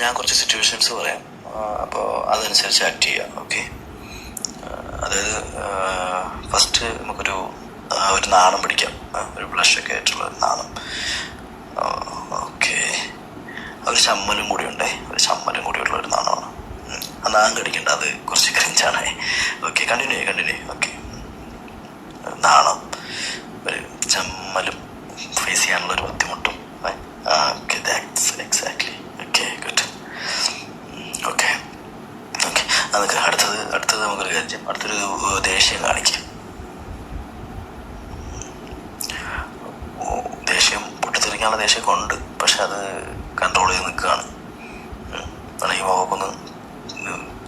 ഞാൻ കുറച്ച് സിറ്റുവേഷൻസ് പറയാം, അപ്പോൾ അതനുസരിച്ച് ആക്ട് ചെയ്യാം. ഓക്കെ, അതായത് ഫസ്റ്റ് നമുക്കൊരു നാണം പിടിക്കാം, ഒരു ബ്ലഷൊക്കെ ആയിട്ടുള്ള ഒരു നാണം. ഓക്കെ, ഒരു ചമ്മലും കൂടി ഉണ്ടേ, ഒരു ചമ്മലും കൂടിയുള്ള ഒരു നാണമാണ്. ആ നാം കടിക്കണ്ട, അത് കുറച്ച് ക്രിഞ്ചാണ്. Okay, continue. ഓക്കെ, നാണം, ഒരു ചമ്മലും ഫേസ് ചെയ്യാനുള്ളൊരു ബുദ്ധിമുട്ടും. Okay, that's exactly. Okay, good. Okay, അതൊക്കെ അടുത്തത് നമുക്കൊരു കാര്യം, അടുത്തൊരു ദേഷ്യം കാണിക്കാം. ദേഷ്യം പൊട്ടിത്തെറിക്കാനുള്ള ദേഷ്യമൊക്കെ ഉണ്ട്, പക്ഷെ അത് കൺട്രോൾ ചെയ്ത് നിൽക്കുകയാണ്. വേണമെങ്കിൽ മുഖമൊന്ന്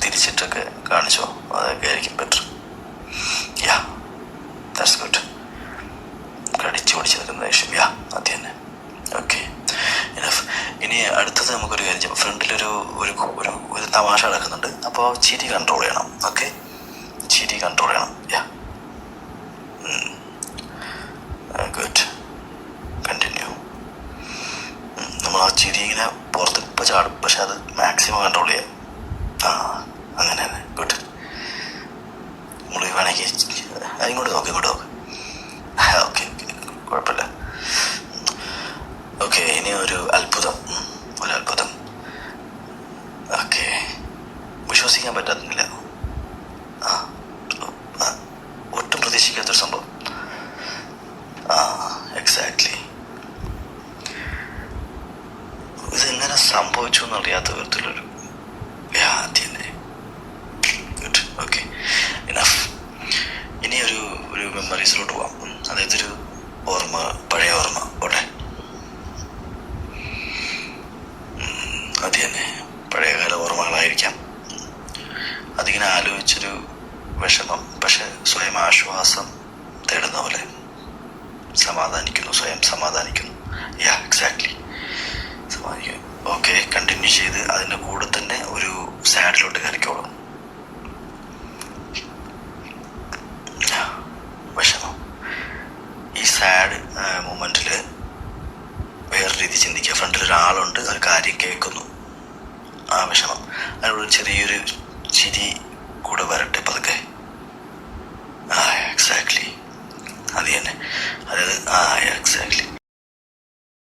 തിരിച്ചിട്ടൊക്കെ കാണിച്ചോ, അതൊക്കെ ആയിരിക്കും ബെറ്റർ. Yeah, that's good. കടിച്ചു പിടിച്ച് നിൽക്കുന്ന ദേഷ്യം, യാ, അത് തന്നെ. ഓക്കെ, ഇനി അടുത്തത് നമുക്കൊരു കാര്യം ചെയ്യാം. ഫ്രണ്ടിലൊരു ഒരു തമാശ നടക്കുന്നുണ്ട്, അപ്പോൾ ചിരി കൺട്രോൾ ചെയ്യണം. ഓക്കെ, ചിരി കൺട്രോൾ ചെയ്യണം. യാ, ഗുഡ്, കണ്ടിന്യൂ. നമ്മൾ ആ ചിരി ഇങ്ങനെ പുറത്ത് ഇപ്പോൾ ചാടും, പക്ഷെ അത് മാക്സിമം കൺട്രോൾ ചെയ്യാം. അങ്ങനെ തന്നെ, ഗുഡ്. നമ്മൾ വേണമെങ്കിൽ ഇങ്ങോട്ട് നോക്ക്. ഓക്കെ, കുഴപ്പമില്ല. ഓക്കെ, ഇനി ഒരു അത്ഭുതം. ഓക്കെ, വിശ്വസിക്കാൻ പറ്റുന്നില്ല, ഒട്ടും പ്രതീക്ഷിക്കാത്തൊരു സംഭവം. എക്സാക്ട്ലി, ഇതെങ്ങനെ സംഭവിച്ചു എന്നറിയാത്ത വിധത്തിലൊരു ഗുഡ്. Okay, enough. ഇനി ഒരു മെമ്മറീസിലോട്ട് പോവാം. അതായത് ഒരു ഓർമ്മ, പഴയ ഓർമ്മ പോട്ടെ. അത് തന്നെ, പഴയകാല ഓർമ്മകളായിരിക്കാം. അതിങ്ങനെ ആലോചിച്ചൊരു വിഷമം, പക്ഷെ സ്വയം ആശ്വാസം തേടുന്ന പോലെ സ്വയം സമാധാനിക്കുന്നു. യാ, എക്സാക്ട്ലി, സമാധാനിക്കും. ഓക്കെ, കണ്ടിന്യൂ ചെയ്ത് അതിൻ്റെ കൂടെ തന്നെ ഒരു സാഡിലോട്ട് കയറിക്കോളും. വിഷമം. ഈ സാഡ് മൊമെന്റിൽ വേറെ രീതി ചിന്തിക്കുക. ഫ്രണ്ടിൽ ഒരാളുണ്ട്, ഒരു കാര്യം കേൾക്കുന്നു, ആ വിഷമം, അതിനോട് ചെറിയൊരു ചിരി കൂടെ വരട്ടെ പതുക്കെ. എക്സാക്ട്ലി, അത് തന്നെ. അതായത് എക്സാക്ട്ലി,